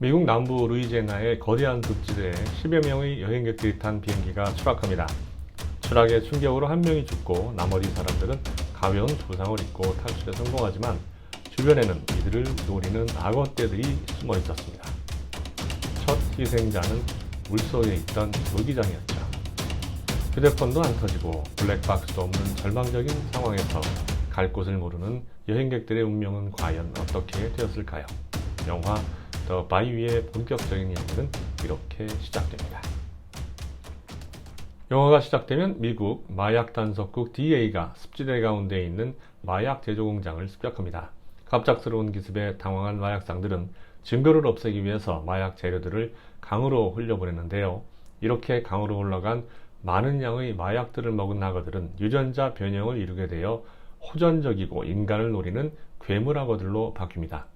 미국 남부 루이지애나의 거대한 습지대에 10여 명의 여행객들이 탄 비행기가 추락합니다. 추락의 충격으로 한 명이 죽고 나머지 사람들은 가벼운 부상을 입고 탈출에 성공하지만 주변에는 이들을 노리는 악어떼들이 숨어 있었습니다. 첫 희생자는 물속에 있던 무기장이었죠. 휴대폰도 안 터지고 블랙박스도 없는 절망적인 상황에서 갈 곳을 모르는 여행객들의 운명은 과연 어떻게 되었을까요? 영화 더 바이위의 본격적인 이야기는 이렇게 시작됩니다. 영화가 시작되면 미국 마약 단속국 DA가 습지대 가운데 있는 마약 제조 공장을 습격합니다. 갑작스러운 기습에 당황한 마약상들은 증거를 없애기 위해서 마약 재료들을 강으로 흘려보내는데요. 이렇게 강으로 흘러간 많은 양의 마약들을 먹은 악어들은 유전자 변형을 이루게 되어 호전적이고 인간을 노리는 괴물 악어들로 바뀝니다.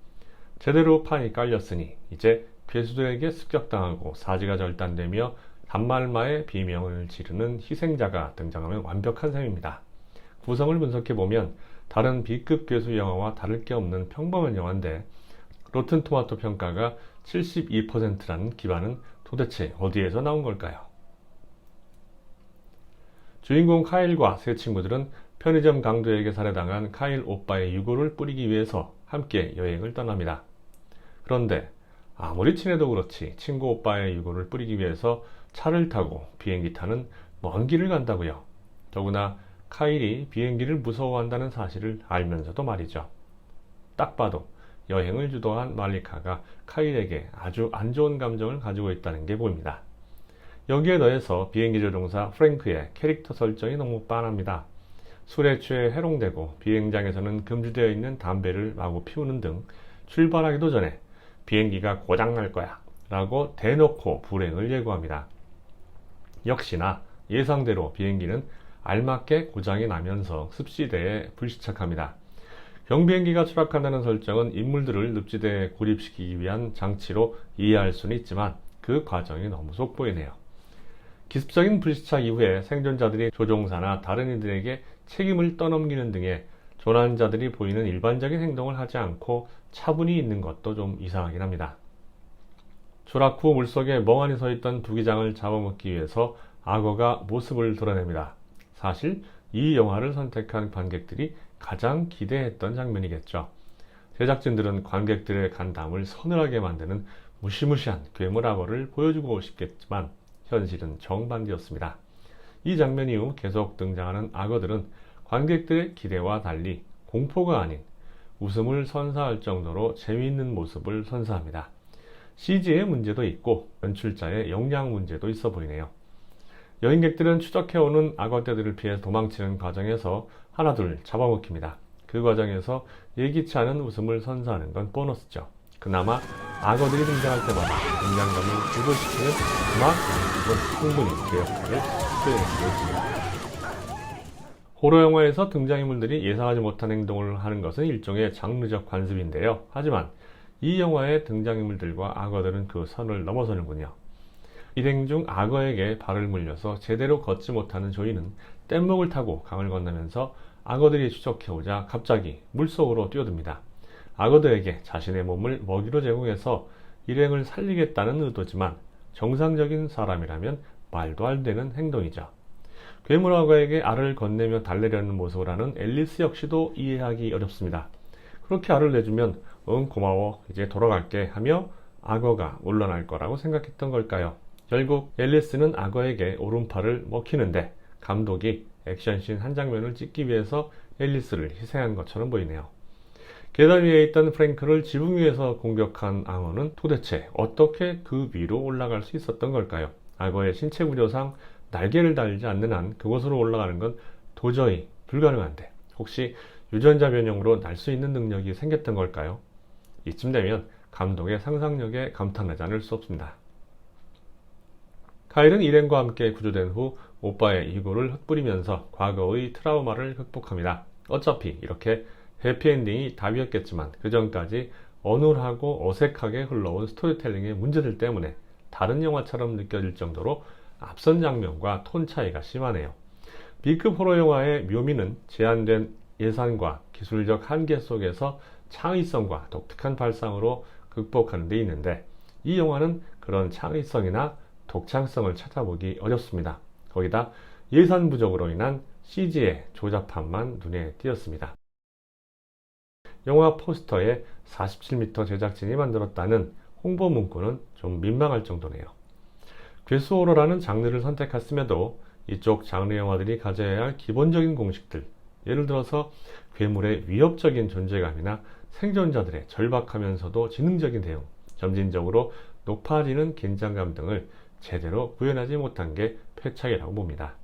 제대로 판이 깔렸으니 이제 괴수들에게 습격당하고 사지가 절단되며 단말마의 비명을 지르는 희생자가 등장하면 완벽한 셈입니다. 구성을 분석해보면 다른 B급 괴수 영화와 다를 게 없는 평범한 영화인데 로튼토마토 평가가 72%라는 기반은 도대체 어디에서 나온 걸까요? 주인공 카일과 세 친구들은 편의점 강도에게 살해당한 카일 오빠의 유골을 뿌리기 위해서 함께 여행을 떠납니다. 그런데 아무리 친해도 그렇지 친구 오빠의 유골을 뿌리기 위해서 차를 타고 비행기 타는 먼 길을 간다고요. 더구나 카일이 비행기를 무서워한다는 사실을 알면서도 말이죠. 딱 봐도 여행을 주도한 말리카가 카일에게 아주 안 좋은 감정을 가지고 있다는 게 보입니다. 여기에 더해서 비행기 조종사 프랭크의 캐릭터 설정이 너무 빤합니다. 술에 취해 해롱되고 비행장에서는 금지되어 있는 담배를 마구 피우는 등 출발하기도 전에 비행기가 고장날 거야 라고 대놓고 불행을 예고합니다. 역시나 예상대로 비행기는 알맞게 고장이 나면서 습지대에 불시착합니다. 경비행기가 추락한다는 설정은 인물들을 습지대에 고립시키기 위한 장치로 이해할 수는 있지만 그 과정이 너무 속보이네요. 기습적인 불시착 이후에 생존자들이 조종사나 다른 이들에게 책임을 떠넘기는 등의 조난자들이 보이는 일반적인 행동을 하지 않고 차분히 있는 것도 좀 이상하긴 합니다. 추락 후 물속에 멍하니 서 있던 부기장을 잡아먹기 위해서 악어가 모습을 드러냅니다. 사실 이 영화를 선택한 관객들이 가장 기대했던 장면이겠죠. 제작진들은 관객들의 간담을 서늘하게 만드는 무시무시한 괴물 악어를 보여주고 싶겠지만 현실은 정반대였습니다. 이 장면 이후 계속 등장하는 악어들은 관객들의 기대와 달리 공포가 아닌 웃음을 선사할 정도로 재미있는 모습을 선사합니다. CG의 문제도 있고 연출자의 역량 문제도 있어 보이네요. 여행객들은 추적해오는 악어떼들을 피해 도망치는 과정에서 하나둘 잡아먹힙니다. 그 과정에서 예기치 않은 웃음을 선사하는 건 보너스죠. 그나마 악어들이 등장할 때마다 긴장감을 불고시키는 그만큼은 충분히 그 역할을 수행해줍니다. 호러 영화에서 등장인물들이 예상하지 못한 행동을 하는 것은 일종의 장르적 관습인데요. 하지만 이 영화의 등장인물들과 악어들은 그 선을 넘어서는군요. 일행 중 악어에게 발을 물려서 제대로 걷지 못하는 조이는 뗏목을 타고 강을 건너면서 악어들이 추적해오자 갑자기 물속으로 뛰어듭니다. 악어들에게 자신의 몸을 먹이로 제공해서 일행을 살리겠다는 의도지만 정상적인 사람이라면 말도 안 되는 행동이죠. 괴물 악어에게 알을 건네며 달래려는 모습을 하는 앨리스 역시도 이해하기 어렵습니다. 그렇게 알을 내주면 응 고마워 이제 돌아갈게 하며 악어가 물러날 거라고 생각했던 걸까요? 결국 앨리스는 악어에게 오른팔을 먹히는데 감독이 액션씬 한 장면을 찍기 위해서 앨리스를 희생한 것처럼 보이네요. 계단 위에 있던 프랭크를 지붕 위에서 공격한 악어는 도대체 어떻게 그 위로 올라갈 수 있었던 걸까요? 악어의 신체 구조상 날개를 달지 않는 한 그곳으로 올라가는 건 도저히 불가능한데 혹시 유전자 변형으로 날 수 있는 능력이 생겼던 걸까요? 이쯤 되면 감독의 상상력에 감탄하지 않을 수 없습니다. 카일은 일행과 함께 구조된 후 오빠의 유골을 흩뿌리면서 과거의 트라우마를 극복합니다. 어차피 이렇게 해피엔딩이 답이었겠지만 그 전까지 어눌하고 어색하게 흘러온 스토리텔링의 문제들 때문에 다른 영화처럼 느껴질 정도로 앞선 장면과 톤 차이가 심하네요. B급 호러 영화의 묘미는 제한된 예산과 기술적 한계 속에서 창의성과 독특한 발상으로 극복하는 데 있는데 이 영화는 그런 창의성이나 독창성을 찾아보기 어렵습니다. 거기다 예산 부족으로 인한 CG의 조잡함만 눈에 띄었습니다. 영화 포스터에 47m 제작진이 만들었다는 홍보 문구는 좀 민망할 정도네요. 괴수호러라는 장르를 선택했음에도 이쪽 장르 영화들이 가져야 할 기본적인 공식들, 예를 들어서 괴물의 위협적인 존재감이나 생존자들의 절박하면서도 지능적인 대응, 점진적으로 높아지는 긴장감 등을 제대로 구현하지 못한 게 패착이라고 봅니다.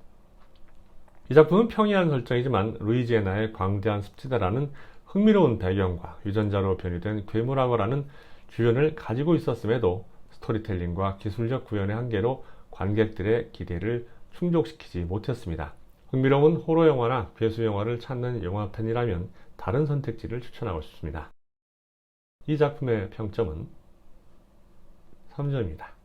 이 작품은 평이한 설정이지만 루이지애나의 광대한 습지대라는 흥미로운 배경과 유전자로 변이된 괴물악어라는 주연을 가지고 있었음에도 스토리텔링과 기술적 구현의 한계로 관객들의 기대를 충족시키지 못했습니다. 흥미로운 호러 영화나 괴수 영화를 찾는 영화 팬이라면 다른 선택지를 추천하고 싶습니다. 이 작품의 평점은 3점입니다.